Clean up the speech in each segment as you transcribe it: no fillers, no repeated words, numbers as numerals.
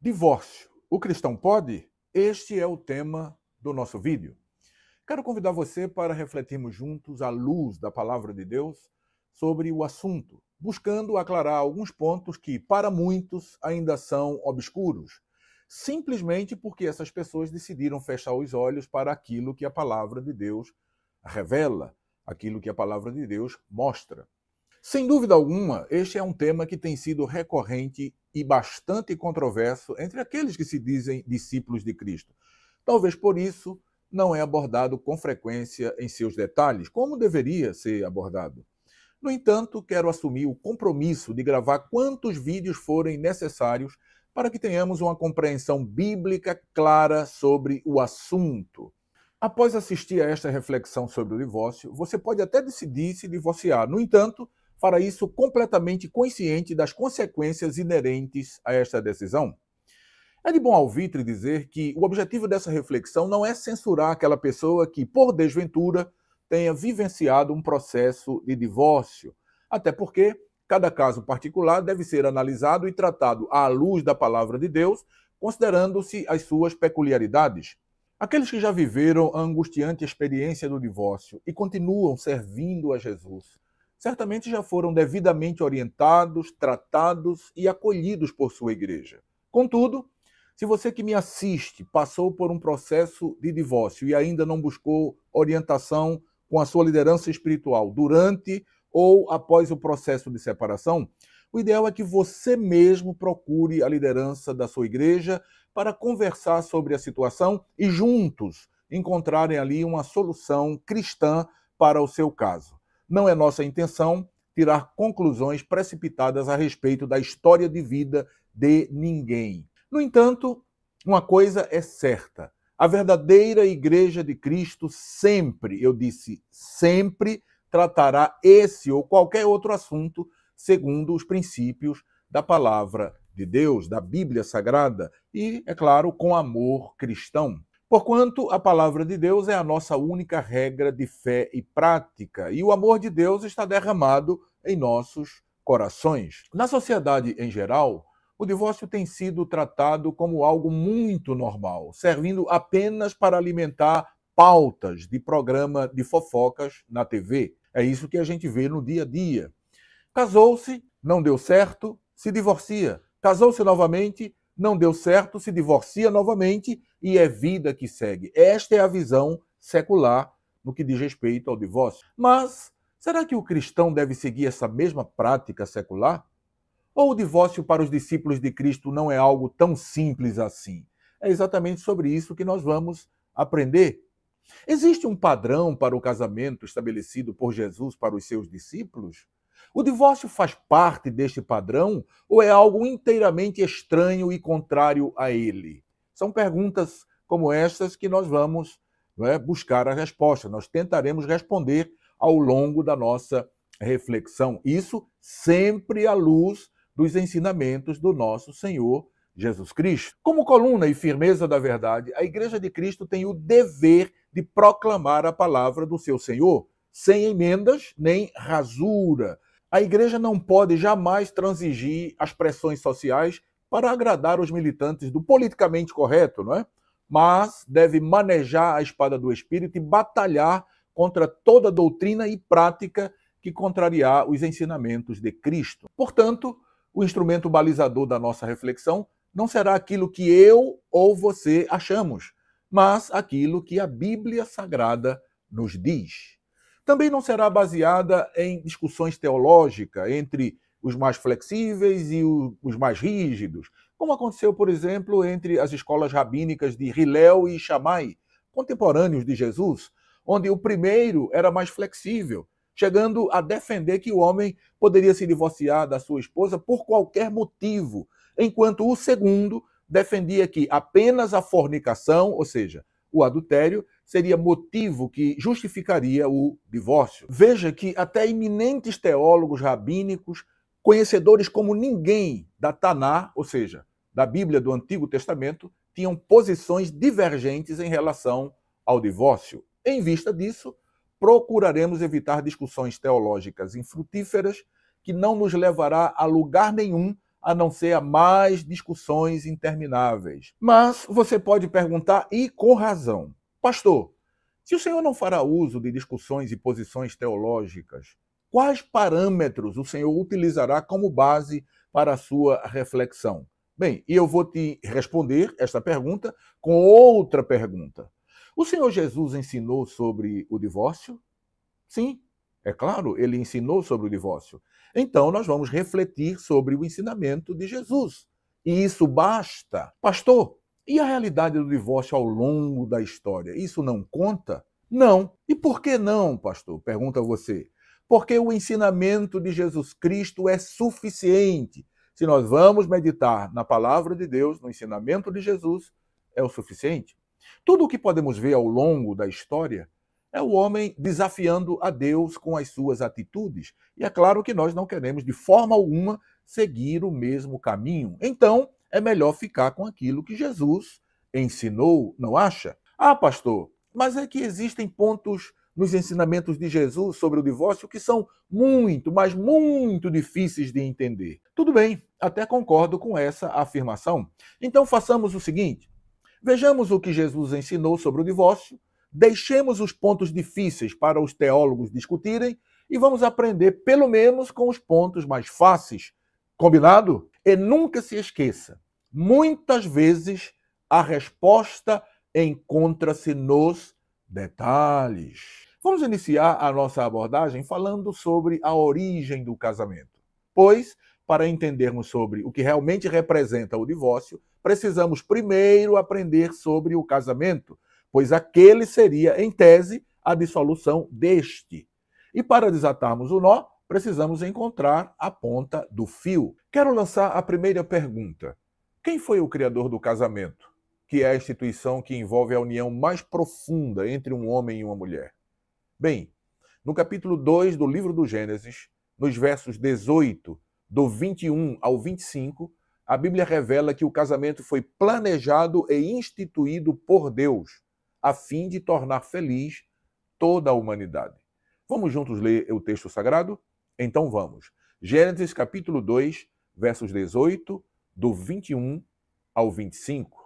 Divórcio. O cristão pode? Este é o tema do nosso vídeo. Quero convidar você para refletirmos juntos à luz da palavra de Deus sobre o assunto, buscando aclarar alguns pontos que, para muitos, ainda são obscuros, simplesmente porque essas pessoas decidiram fechar os olhos para aquilo que a palavra de Deus revela, aquilo que a palavra de Deus mostra. Sem dúvida alguma, este é um tema que tem sido recorrente e bastante controverso entre aqueles que se dizem discípulos de Cristo. Talvez por isso não é abordado com frequência em seus detalhes, como deveria ser abordado. No entanto, quero assumir o compromisso de gravar quantos vídeos forem necessários para que tenhamos uma compreensão bíblica clara sobre o assunto. Após assistir a esta reflexão sobre o divórcio, você pode até decidir se divorciar. No entanto, fará isso completamente consciente das consequências inerentes a esta decisão. É de bom alvitre dizer que o objetivo dessa reflexão não é censurar aquela pessoa que, por desventura, tenha vivenciado um processo de divórcio, até porque cada caso particular deve ser analisado e tratado à luz da palavra de Deus, considerando-se as suas peculiaridades. Aqueles que já viveram a angustiante experiência do divórcio e continuam servindo a Jesus, certamente já foram devidamente orientados, tratados e acolhidos por sua igreja. Contudo, se você que me assiste passou por um processo de divórcio e ainda não buscou orientação com a sua liderança espiritual durante ou após o processo de separação, o ideal é que você mesmo procure a liderança da sua igreja para conversar sobre a situação e juntos encontrarem ali uma solução cristã para o seu caso. Não é nossa intenção tirar conclusões precipitadas a respeito da história de vida de ninguém. No entanto, uma coisa é certa: a verdadeira Igreja de Cristo sempre, eu disse sempre, tratará esse ou qualquer outro assunto segundo os princípios da palavra de Deus, da Bíblia Sagrada e, é claro, com amor cristão. Porquanto a palavra de Deus é a nossa única regra de fé e prática, e o amor de Deus está derramado em nossos corações. Na sociedade em geral, o divórcio tem sido tratado como algo muito normal, servindo apenas para alimentar pautas de programa de fofocas na TV. É isso que a gente vê no dia a dia. Casou-se, não deu certo, se divorcia. Casou-se novamente, não deu certo, se divorcia novamente e é vida que segue. Esta é a visão secular no que diz respeito ao divórcio. Mas será que o cristão deve seguir essa mesma prática secular? Ou o divórcio para os discípulos de Cristo não é algo tão simples assim? É exatamente sobre isso que nós vamos aprender. Existe um padrão para o casamento estabelecido por Jesus para os seus discípulos? O divórcio faz parte deste padrão ou é algo inteiramente estranho e contrário a ele? São perguntas como estas que nós vamos buscar a resposta. Nós tentaremos responder ao longo da nossa reflexão. Isso sempre à luz dos ensinamentos do nosso Senhor Jesus Cristo. Como coluna e firmeza da verdade, a Igreja de Cristo tem o dever de proclamar a palavra do seu Senhor, sem emendas nem rasura. A igreja não pode jamais transigir as pressões sociais para agradar os militantes do politicamente correto, não é? Mas deve manejar a espada do Espírito e batalhar contra toda doutrina e prática que contrariar os ensinamentos de Cristo. Portanto, o instrumento balizador da nossa reflexão não será aquilo que eu ou você achamos, mas aquilo que a Bíblia Sagrada nos diz. Também não será baseada em discussões teológicas entre os mais flexíveis e os mais rígidos, como aconteceu, por exemplo, entre as escolas rabínicas de Hillel e Shammai, contemporâneos de Jesus, onde o primeiro era mais flexível, chegando a defender que o homem poderia se divorciar da sua esposa por qualquer motivo, enquanto o segundo defendia que apenas a fornicação, ou seja, o adultério, seria motivo que justificaria o divórcio. Veja que até eminentes teólogos rabínicos, conhecedores como ninguém da Taná, ou seja, da Bíblia do Antigo Testamento, tinham posições divergentes em relação ao divórcio. Em vista disso, procuraremos evitar discussões teológicas infrutíferas que não nos levará a lugar nenhum, a não ser a mais discussões intermináveis. Mas você pode perguntar, e com razão, pastor, se o senhor não fará uso de discussões e posições teológicas, quais parâmetros o senhor utilizará como base para a sua reflexão? Bem, e eu vou te responder esta pergunta com outra pergunta. O Senhor Jesus ensinou sobre o divórcio? Sim, é claro, ele ensinou sobre o divórcio. Então, nós vamos refletir sobre o ensinamento de Jesus. E isso basta. Pastor, e a realidade do divórcio ao longo da história? Isso não conta? Não. E por que não, pastor? Pergunta você. Porque o ensinamento de Jesus Cristo é suficiente. Se nós vamos meditar na palavra de Deus, no ensinamento de Jesus, é o suficiente. Tudo o que podemos ver ao longo da história é o homem desafiando a Deus com as suas atitudes. E é claro que nós não queremos, de forma alguma, seguir o mesmo caminho. Então, é melhor ficar com aquilo que Jesus ensinou, não acha? Ah, pastor, mas é que existem pontos nos ensinamentos de Jesus sobre o divórcio que são muito, mas muito difíceis de entender. Tudo bem, até concordo com essa afirmação. Então, façamos o seguinte. Vejamos o que Jesus ensinou sobre o divórcio, deixemos os pontos difíceis para os teólogos discutirem e vamos aprender pelo menos com os pontos mais fáceis. Combinado? E nunca se esqueça, muitas vezes a resposta encontra-se nos detalhes. Vamos iniciar a nossa abordagem falando sobre a origem do casamento. Pois, para entendermos sobre o que realmente representa o divórcio, precisamos primeiro aprender sobre o casamento, pois aquele seria, em tese, a dissolução deste. E para desatarmos o nó, precisamos encontrar a ponta do fio. Quero lançar a primeira pergunta. Quem foi o criador do casamento, que é a instituição que envolve a união mais profunda entre um homem e uma mulher? Bem, no capítulo 2 do livro do Gênesis, nos versos 18, do 21 ao 25, a Bíblia revela que o casamento foi planejado e instituído por Deus, a fim de tornar feliz toda a humanidade. Vamos juntos ler o texto sagrado? Então vamos. Gênesis capítulo 2, versos 18, do 21 ao 25.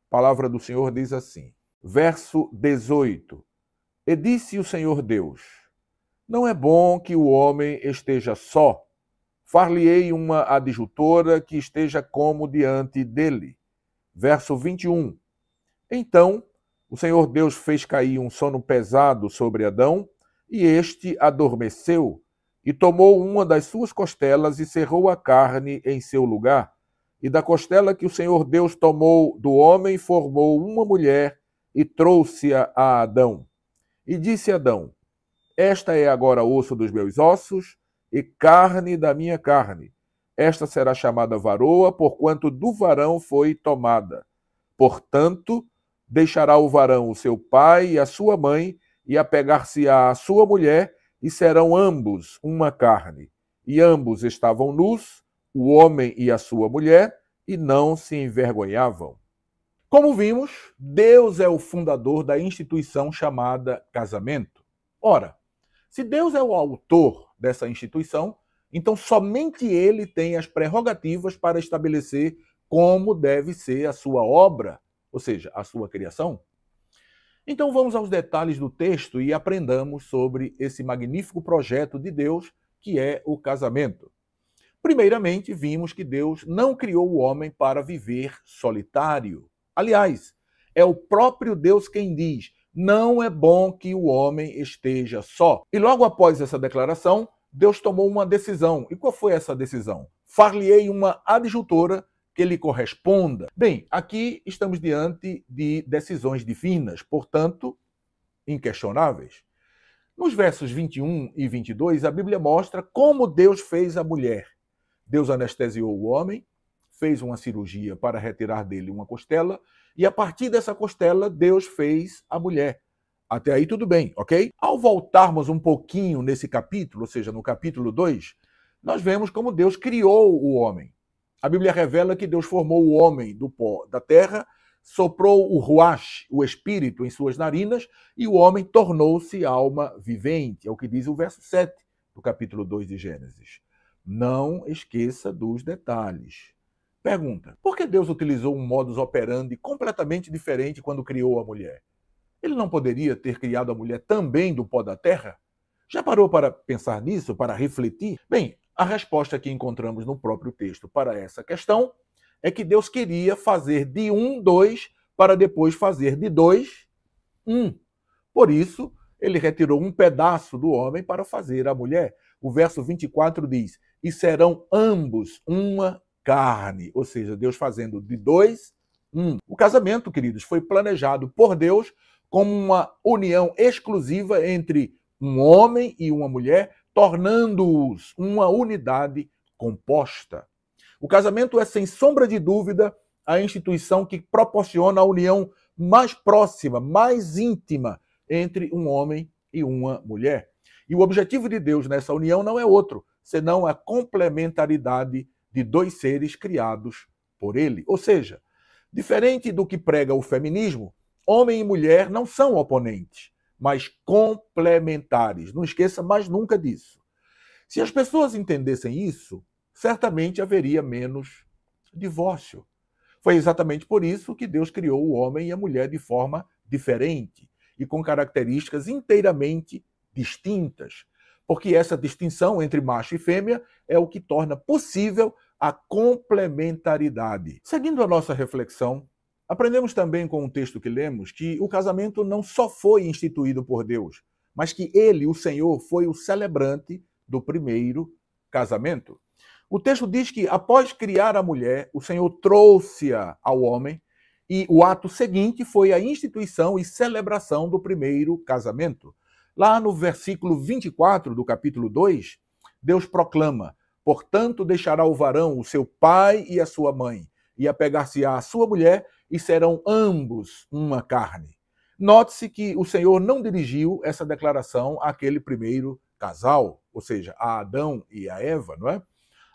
A palavra do Senhor diz assim. Verso 18. E disse o Senhor Deus, não é bom que o homem esteja só. Far-lhe-ei uma adjutora que esteja como diante dele. Verso 21. Então, o Senhor Deus fez cair um sono pesado sobre Adão, e este adormeceu, e tomou uma das suas costelas e cerrou a carne em seu lugar. E da costela que o Senhor Deus tomou do homem, formou uma mulher e trouxe-a a Adão. E disse Adão, esta é agora osso dos meus ossos e carne da minha carne. Esta será chamada varoa, porquanto do varão foi tomada. Portanto, deixará o varão o seu pai e a sua mãe, e apegar-se-á à sua mulher, e serão ambos uma carne. E ambos estavam nus, o homem e a sua mulher, e não se envergonhavam. Como vimos, Deus é o fundador da instituição chamada casamento. Ora, se Deus é o autor dessa instituição, então somente ele tem as prerrogativas para estabelecer como deve ser a sua obra, ou seja, a sua criação. Então vamos aos detalhes do texto e aprendamos sobre esse magnífico projeto de Deus que é o casamento. Primeiramente, vimos que Deus não criou o homem para viver solitário. Aliás, é o próprio Deus quem diz, não é bom que o homem esteja só. E logo após essa declaração, Deus tomou uma decisão. E qual foi essa decisão? Far-lhe-ei uma adjutora que lhe corresponda. Bem, aqui estamos diante de decisões divinas, portanto, inquestionáveis. Nos versos 21 e 22, a Bíblia mostra como Deus fez a mulher. Deus anestesiou o homem, fez uma cirurgia para retirar dele uma costela, e a partir dessa costela, Deus fez a mulher. Até aí tudo bem, ok? Ao voltarmos um pouquinho nesse capítulo, ou seja, no capítulo 2, nós vemos como Deus criou o homem. A Bíblia revela que Deus formou o homem do pó da terra, soprou o ruach, o espírito, em suas narinas, e o homem tornou-se alma vivente. É o que diz o verso 7 do capítulo 2 de Gênesis. Não esqueça dos detalhes. Pergunta: por que Deus utilizou um modus operandi completamente diferente quando criou a mulher? Ele não poderia ter criado a mulher também do pó da terra? Já parou para pensar nisso, para refletir? Bem, a resposta que encontramos no próprio texto para essa questão é que Deus queria fazer de um, dois, para depois fazer de dois, um. Por isso, ele retirou um pedaço do homem para fazer a mulher. O verso 24 diz: e serão ambos uma carne. Ou seja, Deus fazendo de dois, um. O casamento, queridos, foi planejado por Deus como uma união exclusiva entre um homem e uma mulher, tornando-os uma unidade composta. O casamento é, sem sombra de dúvida, a instituição que proporciona a união mais próxima, mais íntima entre um homem e uma mulher. E o objetivo de Deus nessa união não é outro, senão a complementaridade de dois seres criados por ele. Ou seja, diferente do que prega o feminismo, homem e mulher não são oponentes, mas complementares. Não esqueça mais nunca disso. Se as pessoas entendessem isso, certamente haveria menos divórcio. Foi exatamente por isso que Deus criou o homem e a mulher de forma diferente e com características inteiramente distintas, porque essa distinção entre macho e fêmea é o que torna possível a complementaridade. Seguindo a nossa reflexão, aprendemos também com o texto que lemos que o casamento não só foi instituído por Deus, mas que ele, o Senhor, foi o celebrante do primeiro casamento. O texto diz que, após criar a mulher, o Senhor trouxe-a ao homem e o ato seguinte foi a instituição e celebração do primeiro casamento. Lá no versículo 24 do capítulo 2, Deus proclama: portanto, deixará o varão o seu pai e a sua mãe, e apegar-se-á à sua mulher, e serão ambos uma carne. Note-se que o Senhor não dirigiu essa declaração àquele primeiro casal, ou seja, a Adão e a Eva, não é?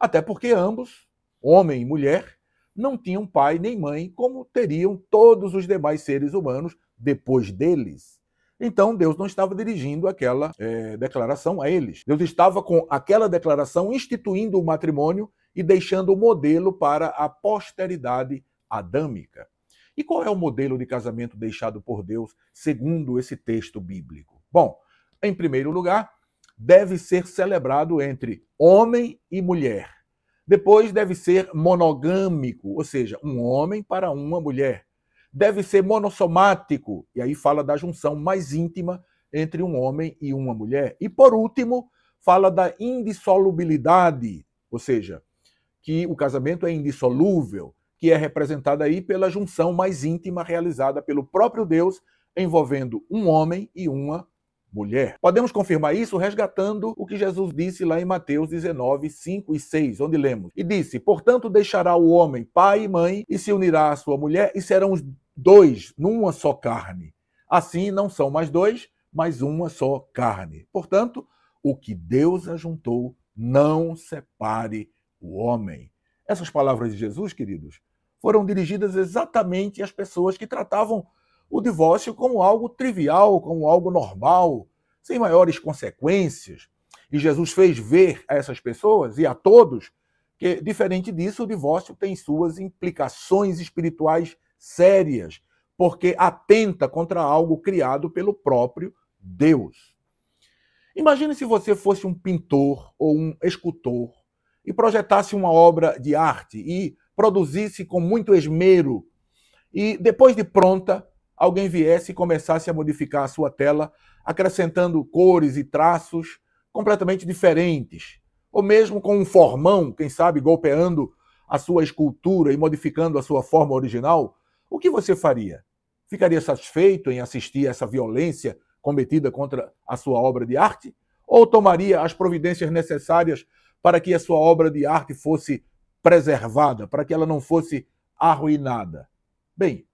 Até porque ambos, homem e mulher, não tinham pai nem mãe, como teriam todos os demais seres humanos depois deles. Então, Deus não estava dirigindo aquela declaração a eles. Deus estava com aquela declaração instituindo o matrimônio e deixando o modelo para a posteridade adâmica. E qual é o modelo de casamento deixado por Deus segundo esse texto bíblico? Bom, em primeiro lugar, deve ser celebrado entre homem e mulher. Depois deve ser monogâmico, ou seja, um homem para uma mulher. Deve ser monossomático, e aí fala da junção mais íntima entre um homem e uma mulher. E por último, fala da indissolubilidade, ou seja, que o casamento é indissolúvel, que é representada aí pela junção mais íntima realizada pelo próprio Deus, envolvendo um homem e uma mulher. Podemos confirmar isso resgatando o que Jesus disse lá em Mateus 19, 5 e 6, onde lemos: e disse, portanto deixará o homem pai e mãe, e se unirá à sua mulher, e serão os dois numa só carne. Assim não são mais dois, mas uma só carne. Portanto, o que Deus ajuntou, não separe o homem. Essas palavras de Jesus, queridos, foram dirigidas exatamente às pessoas que tratavam o divórcio como algo trivial, como algo normal, sem maiores consequências. E Jesus fez ver a essas pessoas e a todos que, diferente disso, o divórcio tem suas implicações espirituais sérias, porque atenta contra algo criado pelo próprio Deus. Imagine se você fosse um pintor ou um escultor e projetasse uma obra de arte e produzisse com muito esmero, e depois de pronta, alguém viesse e começasse a modificar a sua tela, acrescentando cores e traços completamente diferentes, ou mesmo com um formão, quem sabe, golpeando a sua escultura e modificando a sua forma original, o que você faria? Ficaria satisfeito em assistir a essa violência cometida contra a sua obra de arte? Ou tomaria as providências necessárias para que a sua obra de arte fosse preservada, para que ela não fosse arruinada? Bem,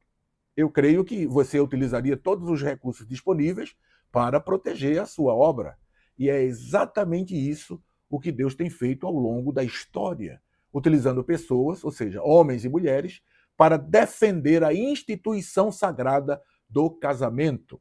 eu creio que você utilizaria todos os recursos disponíveis para proteger a sua obra. E é exatamente isso o que Deus tem feito ao longo da história, utilizando pessoas, ou seja, homens e mulheres, para defender a instituição sagrada do casamento.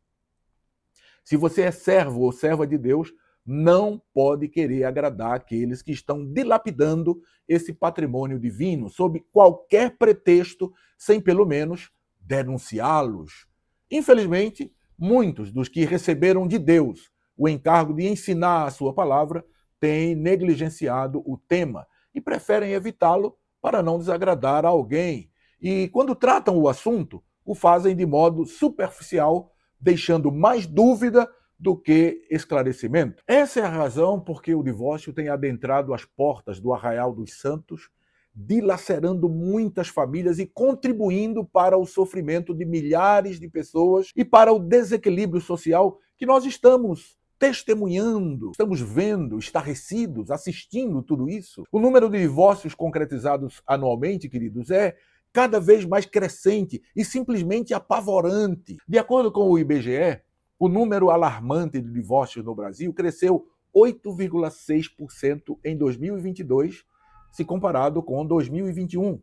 Se você é servo ou serva de Deus, não pode querer agradar aqueles que estão dilapidando esse patrimônio divino sob qualquer pretexto, sem pelo menos denunciá-los. Infelizmente, muitos dos que receberam de Deus o encargo de ensinar a sua palavra têm negligenciado o tema e preferem evitá-lo para não desagradar a alguém. E quando tratam o assunto, o fazem de modo superficial, deixando mais dúvida do que esclarecimento. Essa é a razão por que o divórcio tem adentrado as portas do Arraial dos Santos, dilacerando muitas famílias e contribuindo para o sofrimento de milhares de pessoas e para o desequilíbrio social que nós estamos testemunhando, estamos vendo, estarrecidos, assistindo tudo isso. O número de divórcios concretizados anualmente, queridos, é cada vez mais crescente e simplesmente apavorante. De acordo com o IBGE, o número alarmante de divórcios no Brasil cresceu 8,6% em 2022, se comparado com 2021,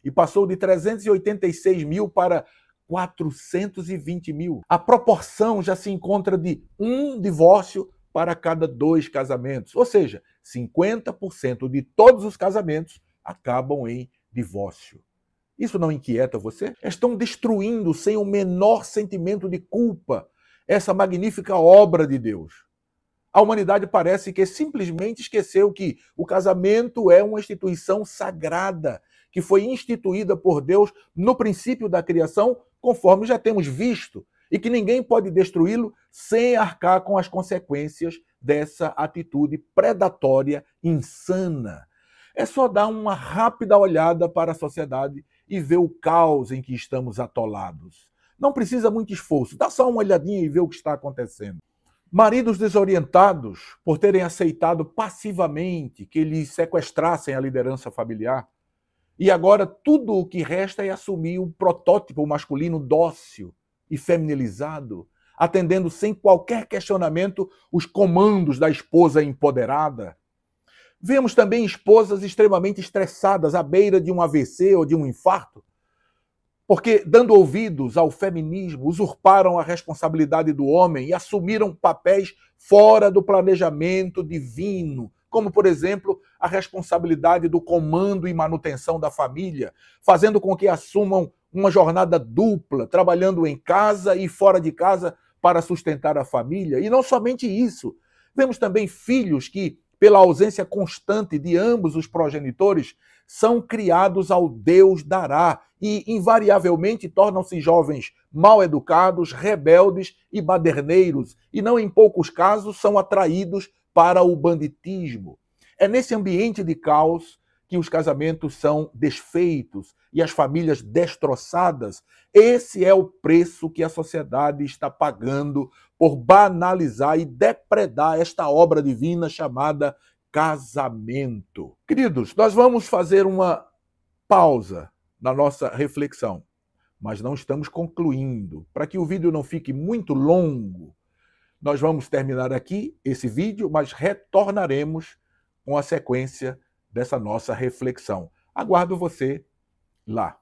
e passou de 386 mil para 420 mil. A proporção já se encontra de um divórcio para cada 2 casamentos, ou seja, 50% de todos os casamentos acabam em divórcio. Isso não inquieta você? Estão destruindo sem o menor sentimento de culpa essa magnífica obra de Deus. A humanidade parece que simplesmente esqueceu que o casamento é uma instituição sagrada, que foi instituída por Deus no princípio da criação, conforme já temos visto, e que ninguém pode destruí-lo sem arcar com as consequências dessa atitude predatória, insana. É só dar uma rápida olhada para a sociedade e ver o caos em que estamos atolados. Não precisa muito esforço, dá só uma olhadinha e vê o que está acontecendo. Maridos desorientados por terem aceitado passivamente que lhes sequestrassem a liderança familiar. E agora tudo o que resta é assumir um protótipo masculino dócil e feminilizado, atendendo sem qualquer questionamento os comandos da esposa empoderada. Vemos também esposas extremamente estressadas à beira de um AVC ou de um infarto, porque, dando ouvidos ao feminismo, usurparam a responsabilidade do homem e assumiram papéis fora do planejamento divino, como, por exemplo, a responsabilidade do comando e manutenção da família, fazendo com que assumam uma jornada dupla, trabalhando em casa e fora de casa para sustentar a família. E não somente isso, vemos também filhos que, pela ausência constante de ambos os progenitores, são criados ao Deus dará e, invariavelmente, tornam-se jovens mal educados, rebeldes e baderneiros, e não em poucos casos são atraídos para o banditismo. É nesse ambiente de caos que os casamentos são desfeitos e as famílias destroçadas. Esse é o preço que a sociedade está pagando por banalizar e depredar esta obra divina chamada casamento. Queridos, nós vamos fazer uma pausa na nossa reflexão, mas não estamos concluindo. Para que o vídeo não fique muito longo, nós vamos terminar aqui esse vídeo, mas retornaremos com a sequência dessa nossa reflexão. Aguardo você lá.